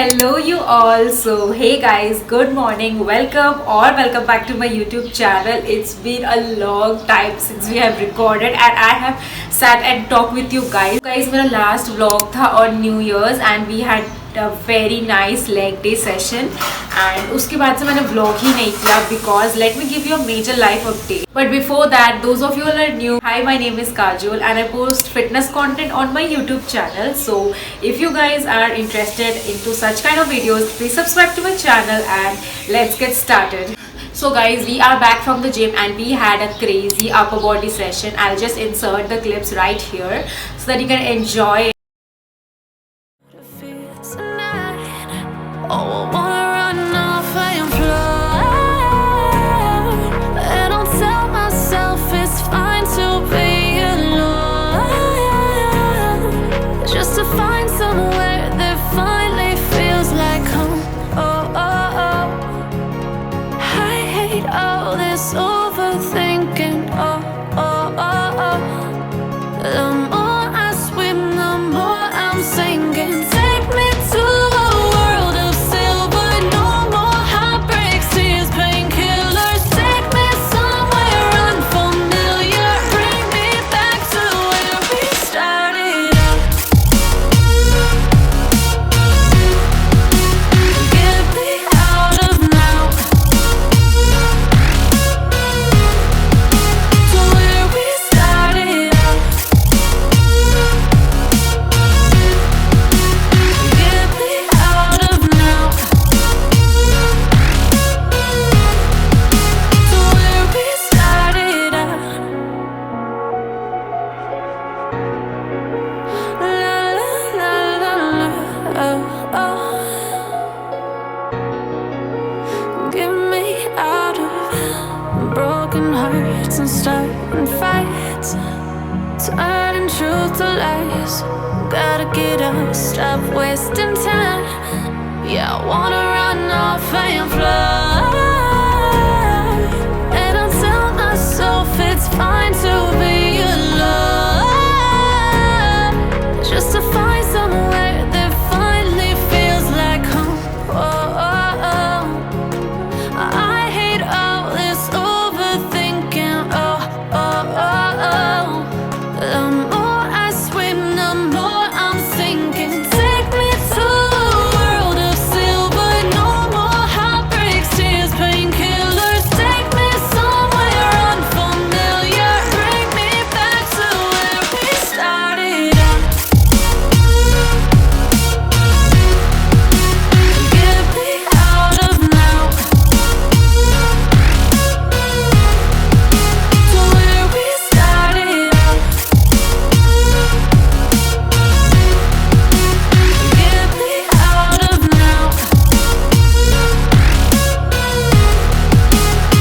Hello you all. So hey guys, good morning, welcome back to my YouTube channel. It's been a long time since we have recorded and I have sat and talked with you guys. मेरा last vlog था on New Year's and we had a very nice leg day session and उसके बाद से मैंने vlog ही नहीं किया because let me give you a major life update. But before that, those of you who are new, hi, my name is Kajol and I post fitness content on my YouTube channel. So if you guys are interested into such kind of videos, please subscribe to my channel and let's get started. So guys, we are back from the gym and we had a crazy upper body session. I'll just insert the clips right here so that you can enjoy. Oh, I wanna run off and fly. And I'll tell myself it's fine to be alone, just to find somewhere that finally feels like home. Oh, oh, oh. I hate all this overthinking. Oh, oh, oh, oh. The more I swim, the more I'm sinking. Take me to a world of silver, no more heartbreaks, tears, painkillers. Take me somewhere unfamiliar, bring me back to where we started out. Get me out of now, to where we started out. Get me out of now, to where we started out. La la la la la, oh, oh. Get me out of broken hearts and starting fights, turning truth to lies. Gotta get up, stop wasting time. Yeah, I wanna run off and fly. And I'll tell myself it's fine to be alone, just to find somewhere that finally feels like home. Oh, oh, oh. I hate all this overthinking. Oh, oh, oh, oh. The more I swim, the more I'm sinking. Take me to a world of silver, no more heartbreaks, tears, painkillers. Take me somewhere unfamiliar, bring me back to where we started out. Get me out of now, to where we started out. Get me out of now,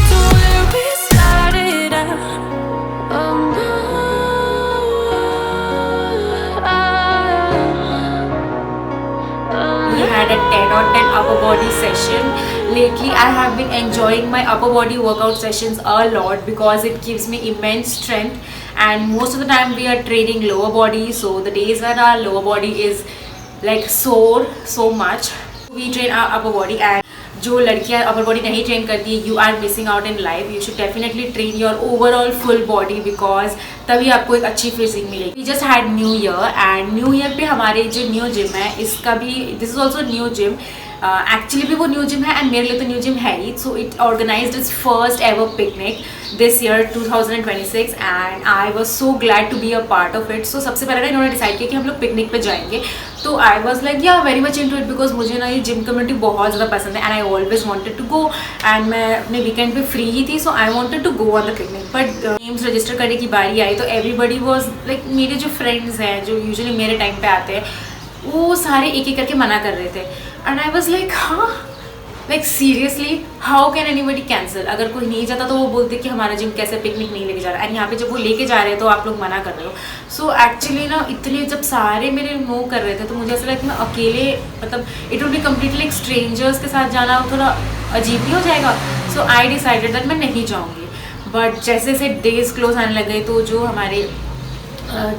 to where we started out. Oh no, We had a 10 on 10 upper body session. Lately I have been enjoying my upper body workout sessions a lot because it gives me immense strength and most of the time we are training lower body, so the days when our lower body is like sore so much, we train our upper body. And जो लड़कियां upper body नहीं train करती है, you are missing out in life. You should definitely train your overall full body because तभी आपको एक अच्छी physique मिलेगी. We just had new year and new year पे हमारे जो न्यू जिम है इसका भी, this is also new gym. Actually भी वो न्यू जिम है एंड मेरे लिए तो न्यू जिम है ही. So it organised its first ever picnic this year 2026 and I was so glad to be a part of it. So सबसे पहले ना इन्होंने डिसाइड किया कि हम लोग पिकनिक पे जाएंगे. तो I was like yeah very much into it because मुझे ना ये जिम कम्युनिटी बहुत ज़्यादा पसंद है and I always wanted to go and मैं अपने वीकेंड पे फ्री ही थी. So I wanted to go on the picnic but names register करने की बारी आई तो एवरीबडी वॉज लाइक, मेरे जो फ्रेंड्स हैं जो यूजुअली मेरे टाइम पे आते हैं वो सारे एक एक करके मना कर रहे थे. एंड आई वॉज लाइक हाँ, like seriously how can anybody cancel. अगर कोई नहीं जाता तो वो बोलते कि हमारा जिम कैसे पिकनिक नहीं लेके जा रहा है एंड यहाँ पे जब वो लेके जा रहे हैं तो आप लोग मना कर रहे हो. सो एक्चुअली ना इतने जब सारे मेरे नो कर रहे थे तो मुझे ऐसा लगा कि मैं अकेले, मतलब it would be completely like strangers के साथ जाना थोड़ा अजीब नहीं हो जाएगा. सो आई डिसाइडेड दैट मैं नहीं जाऊँगी. बट जैसे जैसे डेज क्लोज आने लग गए तो जो हमारे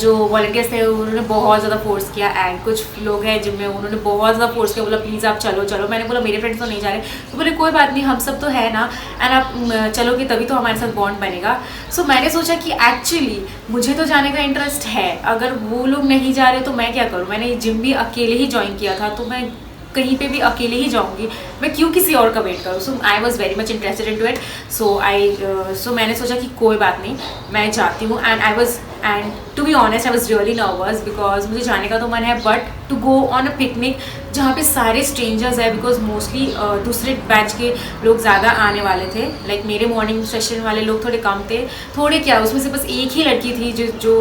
जो वॉलंटियर्स थे उन्होंने बहुत ज़्यादा फोर्स किया, एंड कुछ लोग हैं जिनमें उन्होंने बहुत ज़्यादा फोर्स किया, बोला प्लीज़ आप चलो चलो। मैंने बोला मेरे फ्रेंड्स तो नहीं जा रहे, तो बोले कोई बात नहीं, हम सब तो है ना, एंड आप चलोगे तभी तो हमारे साथ बॉन्ड बनेगा। सो मैंने सोचा कि एक्चुअली मुझे तो जाने का इंटरेस्ट है, अगर वो लोग नहीं जा रहे तो मैं क्या करूँ। मैंने जिम भी अकेले ही ज्वाइन किया था, तो मैं कहीं पे भी अकेले ही जाऊंगी, मैं क्यों किसी और का वेट करूँ। So I was very much interested into it. So मैंने सोचा कि कोई बात नहीं, मैं जाती हूँ। And to be honest I was really nervous, because मुझे जाने का तो मन है, but to go on a picnic जहाँ पे सारे स्ट्रेंजर्स है, बिकॉज मोस्टली दूसरे बैच के लोग ज़्यादा आने वाले थे। लाइक मेरे मॉर्निंग सेशन वाले लोग थोड़े कम थे, थोड़े क्या उसमें से बस एक ही लड़की थी जो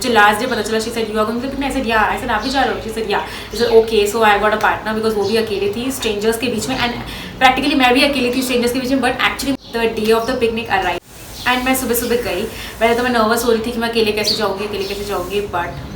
लास्ट डे पता चला she said you are going to picnic. I said yeah, I said आप भी जा रहे हो, she said yeah. I said okay, so I got a partner, because वो भी अकेले थी स्ट्रेंजर्स के बीच में, एंड प्रैक्टिकली मैं भी अकेली थी स्ट्रेंजर्स के बीच में। But actually the day of the picnic arrive and मैं सुबह सुबह गई। पहले तो मैं नर्वस हो रही थी कि मैं अकेले कैसे जाऊँगी, but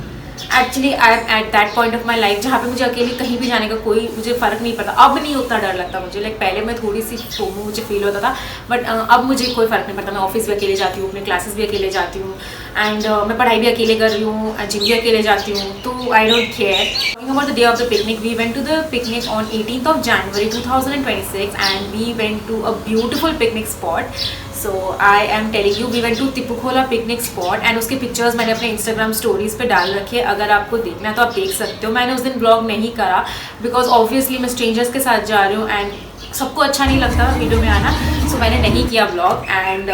actually I am at that point of my life जहाँ पे मुझे अकेले कहीं भी जाने का कोई मुझे फ़र्क नहीं पड़ता। अब नहीं उतना डर लगता मुझे, लाइक पहले मैं थोड़ी सी फोमो मुझे फील होता था, बट अब मुझे कोई फ़र्क नहीं पड़ता। मैं ऑफिस भी अकेले जाती हूँ, अपने क्लासेस भी अकेले जाती हूँ, एंड मैं पढ़ाई भी अकेले कर रही हूँ, जिम भी अकेले जाती हूँ, तो I don't care. Talking about the day of the picnic, we went to the picnic on 18th of January 2026 and we went to a beautiful picnic spot. So I am telling you, we went to Tipukhola picnic spot, and उसके pictures मैंने अपने Instagram stories पे डाल रखे हैं, अगर आपको देखना है तो आप देख सकते हो। मैंने उस दिन ब्लॉग नहीं करा बिकॉज ऑब्वियसली मैं स्ट्रेंजर्स के साथ जा रही हूँ, एंड सबको अच्छा नहीं लगता वीडियो में आना, सो मैंने नहीं किया blog. And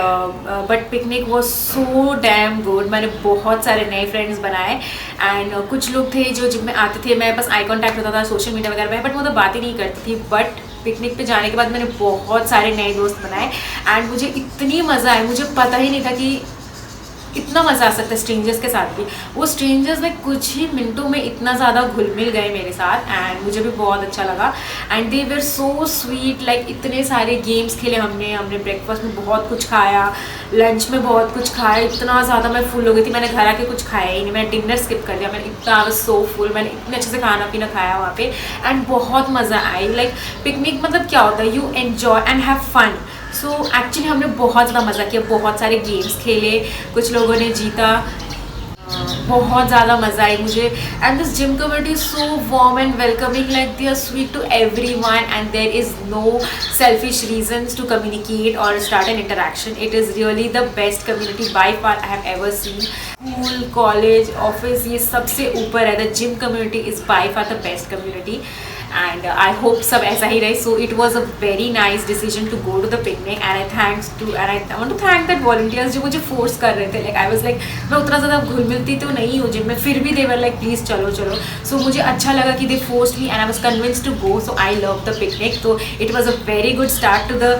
but picnic was so damn good. मैंने बहुत सारे नए फ्रेंड्स बनाए, एंड कुछ लोग थे जो जिम में आते थे, मैं बस आई कॉन्टैक्ट होता था सोशल मीडिया वगैरह में, बट मैं तो बात ही नहीं करती थी। बट पिकनिक पे जाने के बाद मैंने बहुत सारे नए दोस्त बनाए, एंड मुझे इतनी मज़ा आई, मुझे पता ही नहीं था कि इतना मज़ा आ सकता है स्ट्रेंजर्स के साथ भी। वो स्ट्रेंजर्स में कुछ ही मिनटों में इतना ज़्यादा घुल मिल गए मेरे साथ, एंड मुझे भी बहुत अच्छा लगा। And they were so sweet, like इतने सारे गेम्स खेले हमने ब्रेकफास्ट में बहुत कुछ खाया, लंच में बहुत कुछ खाया, इतना ज़्यादा मैं फुल हो गई थी, मैंने घर आके कुछ खाया ही नहीं, मैंने डिनर स्किप कर लिया, मैंने इतना सो फुल, मैंने इतने अच्छे से खाना पीना खाया वहाँ पे, एंड बहुत मज़ा आई। लाइक पिकनिक मतलब क्या होता है, you enjoy and have fun. So actually हमने बहुत ज़्यादा मज़ा किया, बहुत सारे गेम्स खेले, कुछ लोगों ने जीता, बहुत ज़्यादा मज़ा आई मुझे। And this gym community is so warm and welcoming, like they are sweet to everyone, and there is no selfish reasons to communicate और start an interaction. It is really the best community by far I have ever seen. School, college, office, ये सबसे ऊपर है। The gym community is by far the best community, and I hope सब ऐसा ही रहे। So it was a very nice decision to go to the picnic, and I want to thank that volunteers जो मुझे force कर रहे थे। Like I was like, मैं उतना ज़्यादा घुल मिलती तो नहीं हूँ जिम में, फिर भी they were like please चलो। So मुझे अच्छा लगा कि they forced me and I was convinced to go, so I loved the picnic। So it was a very good start to the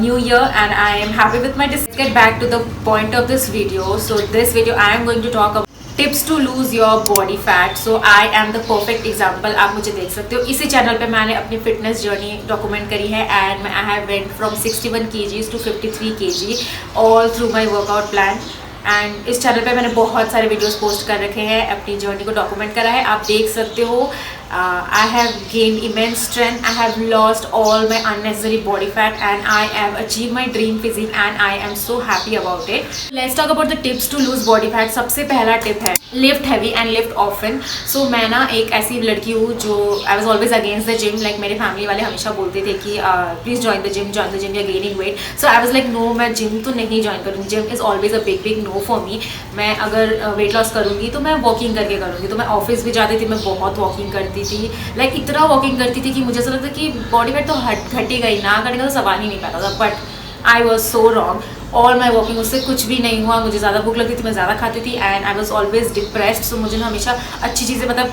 new year, and I am happy with my decision. Let's get back to the point of this video. So this video I am going to talk about tips to lose your body fat. So I am the perfect example. आप मुझे देख सकते हो, इसी channel पे मैंने अपनी fitness journey document करी है, and I have went from 61 kgs to 53 kg all through my workout plan. And इस चैनल पे मैंने बहुत सारे वीडियोस पोस्ट कर रखे हैं, अपनी जर्नी को डॉक्यूमेंट करा है, आप देख सकते हो। I have gained immense strength, I have lost all my unnecessary body fat, and I have achieved my dream physique, and I am so happy about it. Let's talk about the tips to lose body fat. सबसे पहला tip है lift heavy and lift often. So मैं ना एक ऐसी लड़की हूँ जो I was always against the gym. Like मेरे फैमिली वाले हमेशा बोलते थे कि please join the gym, you are gaining weight. So I was like no, मैं जिम तो नहीं ज्वाइन करूँगी, gym is always a big no for me. मैं अगर वेट लॉस करूँगी तो मैं वॉकिंग करके करूँगी। तो मैं ऑफिस भी जाती थी, मैं बहुत वॉकिंग करती थी, लाइक इतना वॉकिंग करती थी कि मुझे ऐसा लगता कि बॉडी वेट तो घटेगा ही, ना घटेगा तो सवाल ही नहीं पाता था। But I was so wrong. All my walking, उससे कुछ भी नहीं हुआ। मुझे ज़्यादा भूख लगती थी, मैं ज़्यादा खाती थी, and I was always depressed. So मुझे ना हमेशा अच्छी चीज़ें, मतलब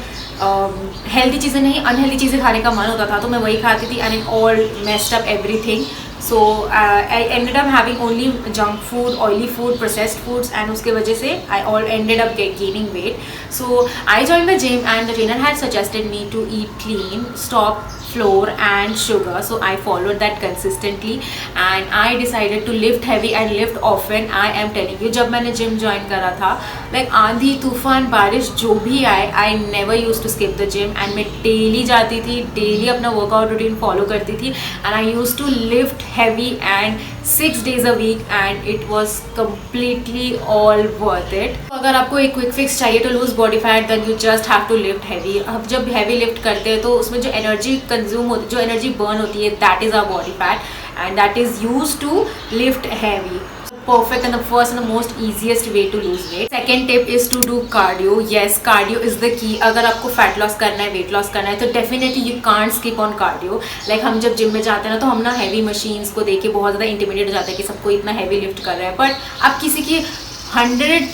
हेल्दी चीज़ें नहीं, अनहेल्दी चीज़ें खाने का मन होता था, तो मैं वही खाती थी, and it all messed up everything. So I ended up having only junk food, oily food, processed foods, and उसके वजह से I all ended up gaining weight. So I join the gym, and the trainer had suggested me to eat clean, stop flour and sugar. So I followed that consistently and I decided to lift heavy and lift often. I am telling you, जब मैंने gym join करा था, like आंधी तूफान बारिश जो भी आए, I never use to skip the gym and मैं डेली जाती थी, डेली अपना वर्कआउट रूटीन फॉलो करती थी and I use to lift heavy and 6 days a week and it was completely all worth it. अगर आपको एक क्विक फिक्स चाहिए to lose body fat then you just have to lift heavy. अब जब heavy lift करते हैं तो उसमें जो एनर्जी कंज्यूम होती है, जो एनर्जी बर्न होती है, that is our body fat and that is used to lift heavy. Perfect and the first and the most easiest way to lose weight. Second tip is to do cardio. Yes, cardio is the key. अगर आपको fat loss करना है, weight loss करना है तो definitely you can't skip on cardio. Like हम जब gym में जाते हैं ना तो हम ना heavy machines को देख के बहुत ज़्यादा इंटिमिडेट हो जाते हैं कि सबको इतना heavy lift कर रहा है, but आप किसी की 100th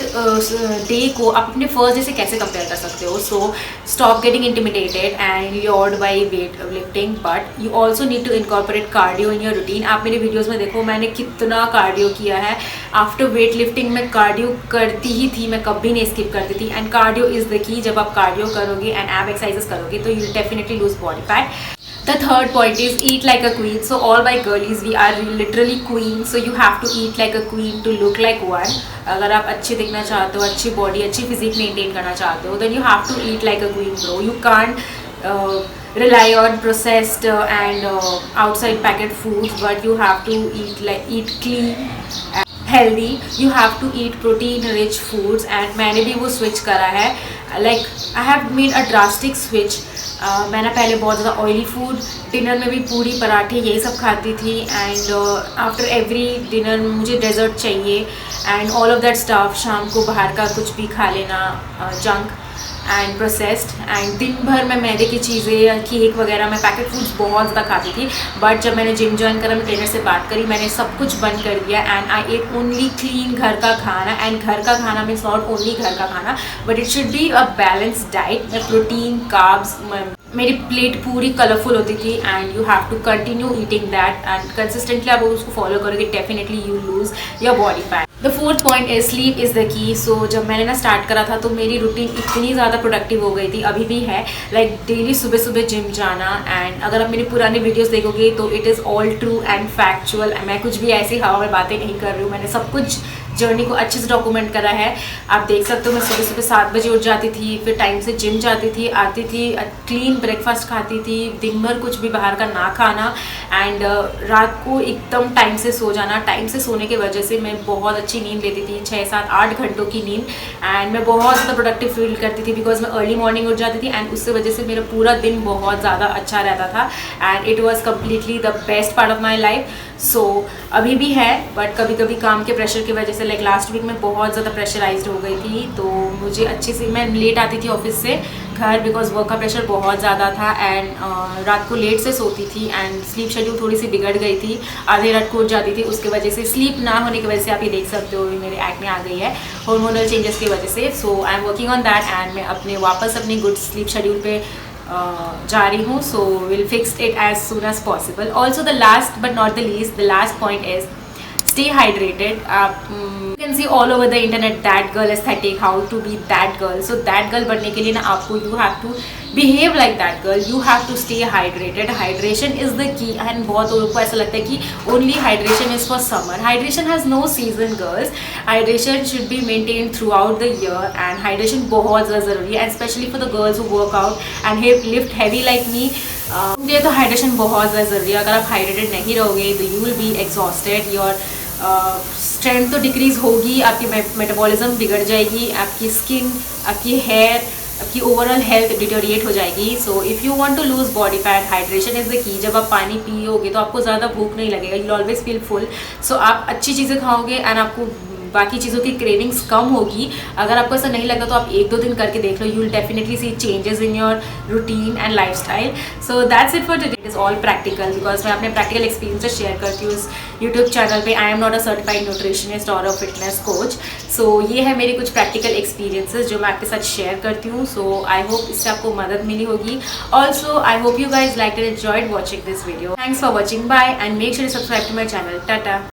डे को आप अपने फर्स्ट डे से कैसे कंपेयर कर सकते हो. So stop getting intimidated and lured by weight lifting, but you also need to incorporate cardio in your routine. आप मेरे वीडियोज़ में देखो मैंने कितना कार्डियो किया है. आफ्टर वेट लिफ्टिंग मैं कार्डियो करती ही थी, मैं कभी नहीं स्किप करती थी and cardio is the key. जब आप कार्डियो करोगे एंड एब एक्सरसाइजेस करोगे तो you definitely lose body fat. The third point is eat like a queen. So all my girlies, we are literally queens. So you have to eat like a queen to look like one. अगर आप अच्छे दिखना चाहते हो, अच्छी body, अच्छी physique maintain करना चाहते हो, then you have to eat like a queen, bro. You can't rely on processed and outside packet foods, but you have to eat clean. Healthy. You have to eat protein rich foods and मैंने भी वो switch करा है. Like I have made a drastic switch. मैंने पहले बहुत ज़्यादा oily food, dinner में भी पूरी पराठे यही सब खाती थी एंड आफ्टर एवरी डिनर मुझे डेजर्ट चाहिए and all of that stuff. शाम को बाहर का कुछ भी खा लेना, जंक एंड प्रोसेस्ड, एंड दिन भर मैं मैदे की चीज़ें, केक वगैरह, मैं पैकेट फूड्स बहुत ज़्यादा खाती थी. बट जब मैंने जिम ज्वाइन करा, मैं ट्रेनर से बात करी, मैंने सब कुछ बंद कर दिया and I ate only clean घर का खाना. एंड घर का खाना मीन्स नॉट ओनली घर का खाना but it should be a balance diet. Protein, carbs, मेरी प्लेट पूरी कलरफुल होती थी and you have to continue eating that and consistently आप उसको फॉलो करोगे definitely you lose your body fat. The fourth point is sleep is the key. So जब मैंने ना स्टार्ट करा था तो मेरी रूटीन इतनी ज़्यादा प्रोडक्टिव हो गई थी, अभी भी है. लाइक डेली सुबह सुबह जिम जाना एंड अगर आप मेरी पुरानी वीडियोस देखोगे तो it is all true and factual. मैं कुछ भी ऐसी हवा में बातें नहीं कर रही हूँ, मैंने सब कुछ जर्नी को अच्छे से डॉक्यूमेंट करा है. आप देख सकते हो मैं सुबह सुबह 7 बजे उठ जाती थी, फिर टाइम से जिम जाती थी, आती थी, क्लीन ब्रेकफास्ट खाती थी, दिन भर कुछ भी बाहर का ना खाना एंड रात को एकदम टाइम से सो जाना. टाइम से सोने की वजह से मैं बहुत अच्छी नींद लेती थी, 6, 7, 8 घंटों की नींद एंड मैं बहुत ज़्यादा प्रोडक्टिव फील करती थी बिकॉज मैं अर्ली मॉर्निंग उठ जाती थी एंड उससे वजह से मेरा पूरा दिन बहुत ज़्यादा अच्छा रहता था and it was completely the best part of my life. So अभी भी है बट कभी कभी काम के प्रेशर की वजह से, लाइक लास्ट वीक में बहुत ज़्यादा प्रेशराइज्ड हो गई थी तो मुझे अच्छे से, मैं लेट आती थी ऑफिस से घर बिकॉज वर्क का प्रेशर बहुत ज़्यादा था एंड रात को लेट से सोती थी एंड स्लीप शेड्यूल थोड़ी सी बिगड़ गई थी, आधे रात को उठ जाती थी. उसकी वजह से, स्लीप ना होने की वजह से आप ये देख सकते हो मेरे एक्ने आ गई है हार्मोनल चेंजेस की वजह से. So I am working on that and मैं अपने वापस अपनी गुड स्लीप शेड्यूल पे जा रही हूँ. So will fix it as soon as possible. Also the last but not the least, the last point is stay hydrated. You can see all over the internet that girl aesthetic, how to be that girl. So that girl बनने के लिए ना आपको, you have to behave like that girl. You have to stay hydrated. Hydration is the key. And बहुत लोगों को ऐसा लगता है कि only hydration is for summer. Hydration has no season, girls. Hydration should be maintained throughout the year and hydration बहुत ज़्यादा ज़रूरी है, especially for the girls who work out and lift heavy like me. ये तो hydration बहुत ज़्यादा ज़रूरी है. अगर आप हाइड्रेटेड नहीं रहोगे तो you will be exhausted, your strength तो डिक्रीज होगी, आपकी मेटाबॉलिज्म बिगड़ जाएगी, आपकी स्किन, आपकी हेयर, आपकी ओवरऑल हेल्थ डिटोरिएट हो जाएगी. So if you want to lose body fat, hydration is the key. जब आप पानी पियोगे तो आपको ज़्यादा भूख नहीं लगेगा, you will always feel full. So आप अच्छी चीज़ें खाओगे एंड आपको बाकी चीज़ों की क्रेविंग्स कम होगी. अगर आपको ऐसा नहीं लगता तो आप 1-2 दिन करके देख लो, you will definitely see changes in your routine and lifestyle. So that's it for today. It is all practical because मैं अपने प्रैक्टिकल एक्सपीरियंसेस शेयर करती हूँ इस यूट्यूब चैनल पे. I am not a certified nutritionist और a fitness coach. सो ये है मेरी कुछ प्रैक्टिकल एक्सपीरियंसेस जो मैं आपके साथ शेयर करती हूँ. सो आई होप इससे आपको मदद मिली होगी. Also I hope you guys like and enjoyed watching this video. Thanks for watching. Bye and make sure to subscribe to my channel. Tata.